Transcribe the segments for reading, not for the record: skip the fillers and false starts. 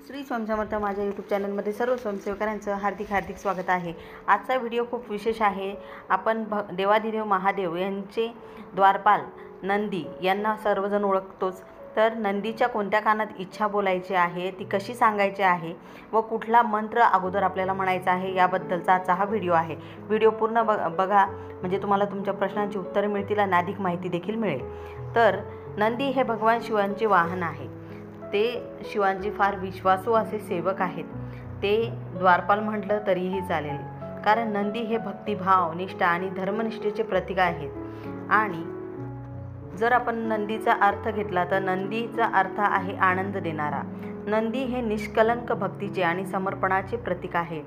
श्री स्वामी समर्थ माझ्या यूट्यूब चॅनलमध्ये सर्व स्वयंसेवकांचं हार्दिक स्वागत आहे। आजचा व्हिडिओ खूप विशेष आहे। आपण देवाधिदेव महादेव यांचे द्वारपाल नंदी यांना सर्वजण ओळखतोच। तर नंदीच्या कोणत्या कानात इच्छा बोलायची आहे, ती कशी सांगायची आहे व कुठला मंत्र अगोदर आपल्याला म्हणायचा आहे याबद्दलचा आजचा हा व्हिडिओ आहे। व्हिडिओ पूर्ण बघा, म्हणजे तुम्हाला तुमच्या प्रश्नांची उत्तरे मिळतील आणि अधिक माहिती देखील मिळेल। तर नंदी हे भगवान शिवांचे वाहन आहे। ते शिवांचे फार विश्वासू असे सेवक आहेत। ते द्वारपाल म्हटलं तरीही चालेल, कारण नंदी हे भक्तिभाव, निष्ठा आणि धर्मनिष्ठेचे प्रतीक आहेत। आणि जर आपण नंदीचा अर्थ घेतला तर नंदीचा अर्थ आहे आनंद देणारा। नंदी हे निष्कलंक भक्तीचे आणि समर्पणाचे प्रतीक आहे।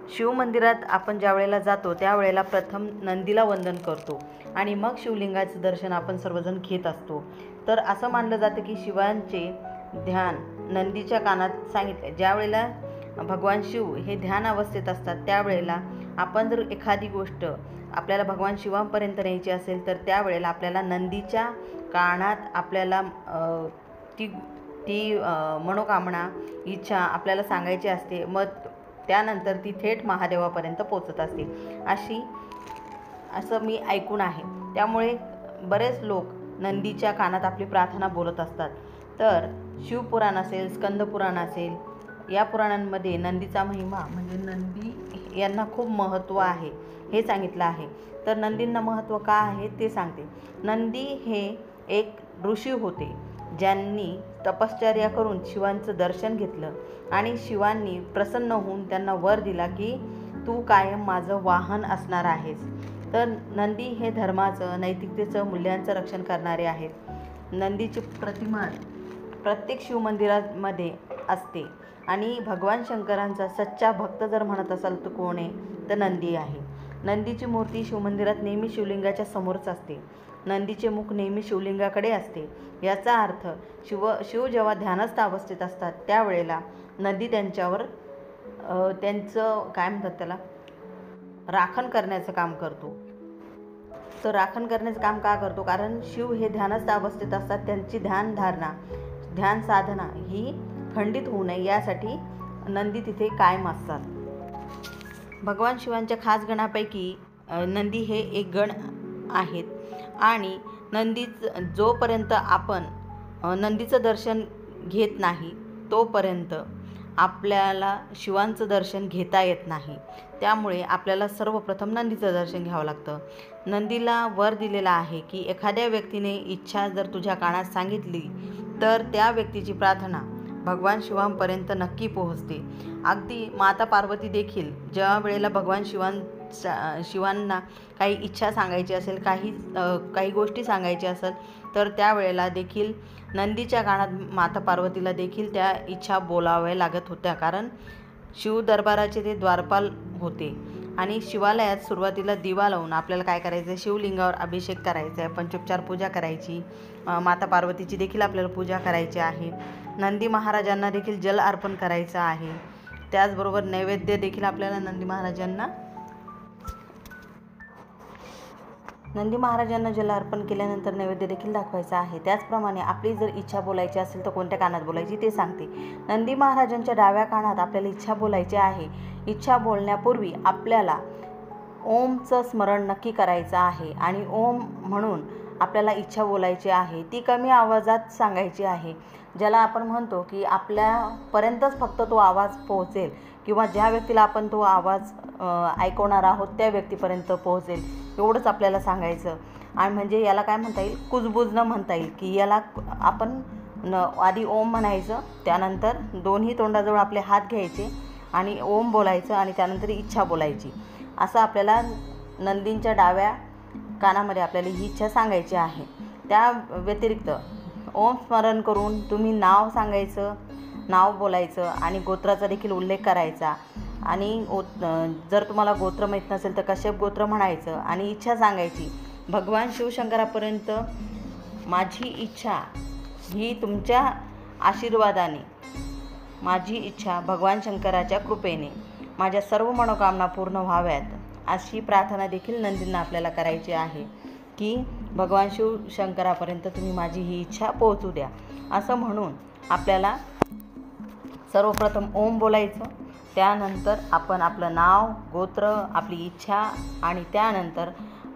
शिवमंदिरात आपण ज्या वेळेला जातो त्यावेळेला प्रथम नंदीला वंदन करतो आणि मग शिवलिंगाचं दर्शन आपण सर्वजण घेत असतो। तर असं मानलं जातं की शिवांचे ध्यान नंदीच्या कानात सांगितले। ज्या वेळेला भगवान शिव हे ध्यान अवस्थेत असतात त्यावेळेला आपण जर एखादी गोष्ट आपल्याला भगवान शिवांपर्यंत न्यायची असेल तर त्यावेळेला आपल्याला नंदीच्या कानात आपल्याला ती मनोकामना, इच्छा आपल्याला सांगायची असते। मग त्यानंतर ती थेट महादेवापर्यंत पोचत असते, असं मी ऐकून आहे। त्यामुळे बरेच लोक नंदीच्या कानात आपली प्रार्थना बोलत असतात। तर शिवपुराण असेल, स्कंदपुराण असेल, या पुराणांमध्ये नंदीचा महिमा म्हणजे नंदी यांना खूप महत्त्व आहे हे सांगितलं आहे। तर नंदींना महत्त्व का आहे ते सांगते। नंदी हे एक ऋषी होते ज्यांनी तपश्चर्या करून शिवांचं दर्शन घेतलं आणि शिवांनी प्रसन्न होऊन त्यांना वर दिला की तू कायम माझं वाहन असणार आहेस। तर नंदी हे धर्माचं, नैतिकतेचं, मूल्यांचं रक्षण करणारे आहेत। नंदीची प्रतिमा प्रत्येक शिवमंदिरामध्ये असते आणि भगवान शंकरांचा सच्चा भक्त जर म्हणत असाल तर कोण आहे, तर नंदी आहे। नंदीची मूर्ती शिवमंदिरात नेहमी शिवलिंगाच्या समोरच असते। नंदीचे मुख नेहमी शिवलिंगाकडे असते। याचा अर्थ शिव जेव्हा ध्यानस्थ अवस्थेत असतात त्यावेळेला नंदी त्यांच्यावर त्यांचं काय म्हणतात त्याला, राखण करण्याचं काम करतो। तर राखण करण्याचं काम का करतो, कारण शिव हे ध्यानस्थ अवस्थेत असतात। त्यांची ध्यानधारणा, ध्यान साधना ही खंडित होऊ नये यासाठी नंदी तिथे कायम असतात। भगवान शिवांच्या खास गणापैकी नंदी हे एक गण आहेत आणि जोपर्यंत आपण नंदीचं दर्शन घेत नाही तोपर्यंत आपल्याला शिवांचं दर्शन घेता येत नाही। त्यामुळे आपल्याला सर्वप्रथम नंदीचं दर्शन घ्यावं लागतं। नंदीला वर दिलेला आहे की एखाद्या व्यक्तीने इच्छा जर तुझ्या कानात सांगितली तर त्या व्यक्तीची प्रार्थना भगवान शिवांपर्यंत नक्की पोहोचते। अगदी माता पार्वती देखील ज्या वेळेला भगवान शिवांना काही इच्छा सांगायची असेल, काही गोष्टी सांगायची असेल तर त्यावेळेला देखील नंदीच्या कानात माता पार्वतीला देखील त्या इच्छा बोलाव्या लागत होत्या, कारण शिव दरबाराचे ते द्वारपाल होते। आणि शिवालयात सुरुवातीला दिवा लावून आपल्याला काय करायचं आहे, शिवलिंगावर अभिषेक करायचा आहे, पंचोपचार पूजा करायची, माता पार्वतीची देखील आपल्याला पूजा करायची आहे। नंदी महाराजांना देखील जल अर्पण करायचं आहे। त्याचबरोबर नैवेद्य देखील आपल्याला नंदी महाराजांना जल अर्पण केल्यानंतर नैवेद्य देखील दाखवायचा आहे। त्याचप्रमाणे आपली जर इच्छा बोलायची असेल तर कोणत्या कानात बोलायची ते सांगते। नंदी महाराजांच्या डाव्या कानात आपल्याला इच्छा बोलायची आहे। इच्छा बोलण्यापूर्वी आपल्याला ओमचं स्मरण नक्की करायचं आहे आणि ओम म्हणून आपल्याला इच्छा बोलायची आहे। ती कमी आवाजात सांगायची आहे, ज्याला आपण म्हणतो की आपल्यापर्यंतच फक्त तो आवाज पोहोचेल किंवा ज्या व्यक्तीला आपण तो आवाज ऐकवणार आहोत त्या व्यक्तीपर्यंत पोहोचेल एवढंच आपल्याला सांगायचं। आणि म्हणजे याला काय म्हणता येईल, कुजबुजणं म्हणता येईल की याला आपण आधी ओम म्हणायचं, त्यानंतर दोन्ही तोंडाजवळ आपले हात घ्यायचे आणि ओम बोलायचं आणि त्यानंतर इच्छा बोलायची। असं आपल्याला नंदींच्या डाव्या कानामध्ये आपल्याला ही इच्छा सांगायची आहे। त्या व्यतिरिक्त ओम स्मरण करून तुम्ही नाव सांगायचं, नाव बोलायचं आणि गोत्राचा देखील उल्लेख करायचा। आणि जर तुम्हाला गोत्र माहीत नसेल तर कश्यप गोत्र म्हणायचं आणि इच्छा सांगायची, भगवान शिवशंकरापर्यंत माझी इच्छा ही तुमच्या आशीर्वादाने, माझी इच्छा भगवान शंकराच्या कृपेने माझ्या सर्व मनोकामना पूर्ण व्हाव्यात, अशी प्रार्थना देखील नंदींना आपल्याला करायची आहे की भगवान शिवशंकरापर्यंत तुम्ही माझी ही इच्छा पोहोचू द्या, असं म्हणून आपल्याला सर्वप्रथम ओम बोलायचं, त्यानंतर आपण आपलं नाव, गोत्र, आपली इच्छा आणि त्यानंतर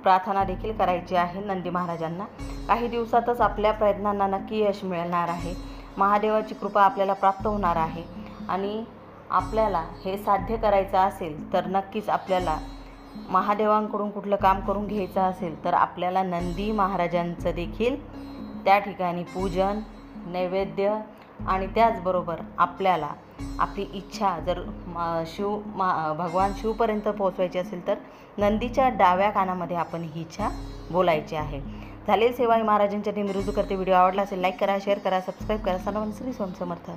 प्रार्थना देखील करायची आहे नंदी महाराजांना. काही दिवसातच आपल्या प्रयत्नांना नक्की यश मिळणार आहे. महादेवाची कृपा आपल्याला प्राप्त होणार आहे आणि आपल्याला हे साध्य करायचं असेल तर नक्कीच आपल्याला महादेवांकडून कुठलं काम करून घ्यायचं असेल तर आपल्याला नंदी महाराजांचं देखील त्या ठिकाणी पूजन, नैवेद्य आणि त्याचबरोबर आपल्याला आपली इच्छा जर भगवान शिवपर्यंत पोहोचवायची असेल तर नंदीच्या डाव्या कानामध्ये आपण ही इच्छा बोलायची आहे. झालेली सेवा ही महाराजांच्या नेहमी रुजू करते. व्हिडिओ आवडला असेल लाईक करा, शेअर करा, सबस्क्राईब करा. सर्वांना श्री स्वामी समर्थ.